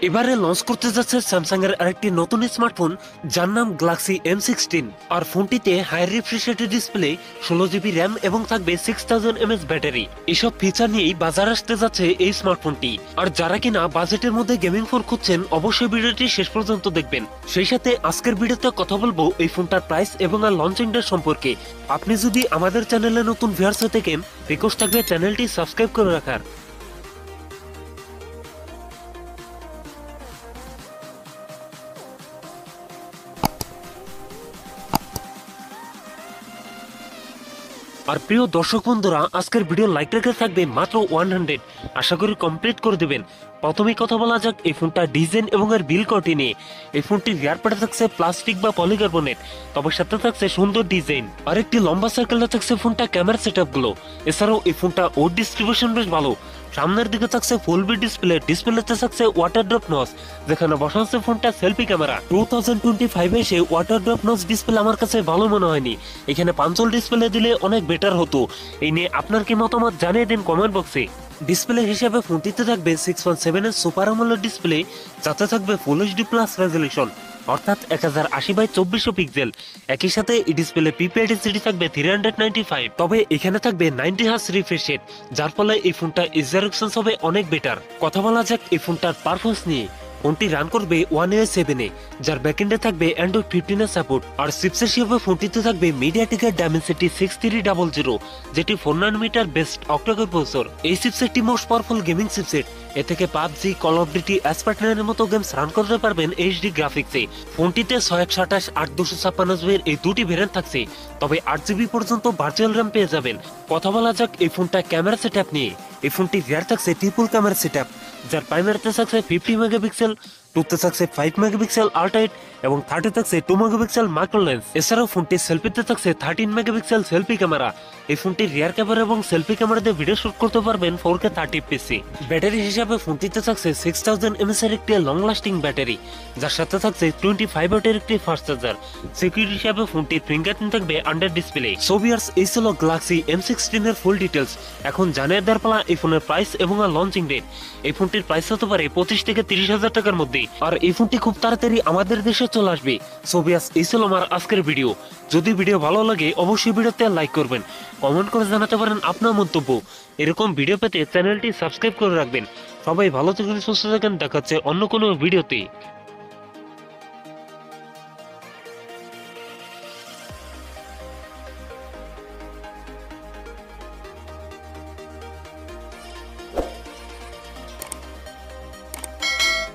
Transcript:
এবারে লঞ্চ করতে যাচ্ছে স্যামসাং এর আরেকটি নতুন স্মার্টফোন যার নাম গ্যালাক্সি M16। আর ফোনটিতে high refresh display, 16 GB RAM এবং থাকবে 6000 mAh ব্যাটারি। এসব ফিচার নিয়েই বাজার আসতে যাচ্ছে এই স্মার্টফোনটি। আর যারা কিনা বাজেটের মধ্যে গেমিং ফোন খুঁজছেন অবশ্যই ভিডিওটি শেষ পর্যন্ত দেখবেন। সেই সাথে আজকের ভিডিওতে কথা বলবো এই ফোনটার প্রাইস এবং আর লঞ্চিং ডেট সম্পর্কে। আপনি যদি আমাদের চ্যানেলে নতুন ভিউয়ার্স হয়ে থাকেন, রিকোয়েস্ট থাকবে চ্যানেলটি সাবস্ক্রাইব করে রাখার। আর প্রিয় দর্শক বন্ধুরা, আজকের ভিডিও লাইক রেখে থাকবে মাত্র 100। আশা করি কমপ্লিট করে দেবেন। প্রথমেই কথা বলা যাক এই ফোনটা ডিজাইন এবং এর বিল কোয়ালিটি নিয়ে। এই ফোনটির রিয়ার পার্টে থাকছে প্লাস্টিক বা পলিকার্বনেট, তবে সাথে থাকছে সুন্দর ডিজাইন আর একটি লম্বা সার্কেলে থাকছে ফোনটা ক্যামেরা সেটআপ গুলো। এছাড়াও এই ফোনটা ওর ডিস্ট্রিবিউশন বেশ ভালো। সামনের দিকে থাকছে ফুল বি ডিসপ্লেতে থাকছে ওয়াটার ড্রপ নচ, যেখানে বসা আছে ফোনটা সেলফি ক্যামেরা। 2025 এসে ওয়াটার ড্রপ নচ ডিসপ্লে আমার কাছে ভালো মনে হয়নি। এখানে পাঞ্চল ডিসপ্লে দিলে অনেক বেটার হতো। এই নিয়ে আপনার কি মতামত জানিয়ে দিন কমেন্ট বক্সে। ডিসপ্লে হিসেবে ফোনটিতে থাকবে 6.7 এর সুপার আমোলেড ডিসপ্লে, যাতে থাকবে ফুল এইচডি প্লাস রেজলিউশন অর্থাৎ 1080x2400 পিক্সেল। একই সাথে এই ডিসপ্লে পিপিআই ডেনসিটি থাকবে 395। তবে এখানে থাকবে 90 হার্জ রিফ্রেশ রেট, যার ফলে এই ফোনটা রেজলিউশন হবে অনেক বেটার। কথা বলা যাক এই ফোনটার পারফরম্যান্স নিয়ে। ফোনটি রান করবে One UI 7 এ, যার ব্যাকএন্ডে থাকবে অ্যান্ড্রয়েড 15 এর সাপোর্ট। আর চিপসেট হিসেবে ফোনটিতে থাকবে মিডিয়াটেকের ডাইমেনসিটি 6300, যেটি 4 nm বেস্ট অক্টাকোর প্রসেসর। এই চিপসেটটি মোস্ট পাওয়ারফুল গেমিং চিপসেট। এ থেকে পাবজি, কল অফ ডিউটি, অ্যাসপার্টনারের মতো গেমস রান করতে পারবেন এইচডি গ্রাফিক্সে। ফোনটিতে 128, 8 256 এর এই দুটি ভেরিয়েন্ট থাকছে, তবে 8 GB পর্যন্ত ভার্চুয়াল র্যাম পেয়ে যাবেন। কথা বলা যাক এই ফোনটা ক্যামেরা সেটআপ নিয়ে। এই ফোনটি রিয়ার থাকছে ট্রিপল ক্যামেরা সেটআপ, যার প্রাইমারিতে থাকছে 50 মেগাপিক্সেল, টুতে থাকছে 5 মেগাপিক্সেল আল্ট্রাইট এবং 30 থাকছে 2 মেগাপিক্সেল মাইক্রো লেন্স। এছাড়াও ফোনটি সেলফিতে থাকছে 13 মেগাপিক্সেল সেলফি ক্যামেরা। এই ফোনটি রিয়ার ক্যামেরা এবং সেলফি ক্যামেরা দিয়ে ভিডিও শুট করতে পারবেন 4K 30fps। ব্যাটারি হিসাবে ফোনটিতে থাকছে 6000 mAh এর একটি লং লাস্টিং ব্যাটারি, যার সাথে থাকছে 25 ওয়াটের একটি ফাস্ট চার্জার। সিকিউরিটি হিসাবে ফোনটির ফিঙ্গারপ্রিন্ট থাকবে আন্ডার ডিসপ্লে। সো ভিউয়ার্স, এই ছিল গ্যালাক্সি M16 এর ফুল ডিটেলস। এখন জানিয়ে দেওয়ার পালা এই ফোনের প্রাইস এবং আর লঞ্চিং ডেট। এই ফোনটির প্রাইস হতে পারে 25 থেকে 30,000 টাকার মধ্যে, আর এই ফোনটি খুব তাড়াতাড়ি আমাদের দেশে চলে আসবে। সো ভিউয়ার্স, এই ছিল আমার আজকের ভিডিও। যদি ভিডিও ভালো লাগে অবশ্যই ভিডিওতে লাইক করবেন, কমেন্ট করে জানাতে পারেন আপনার মন্তব্য। এরকম ভিডিও পেতে চ্যানেলটি সাবস্ক্রাইব করে রাখবেন। সবাই ভালো থাকেন, সুস্থ থাকেন, দেখা হচ্ছে অন্য কোনো ভিডিওতে।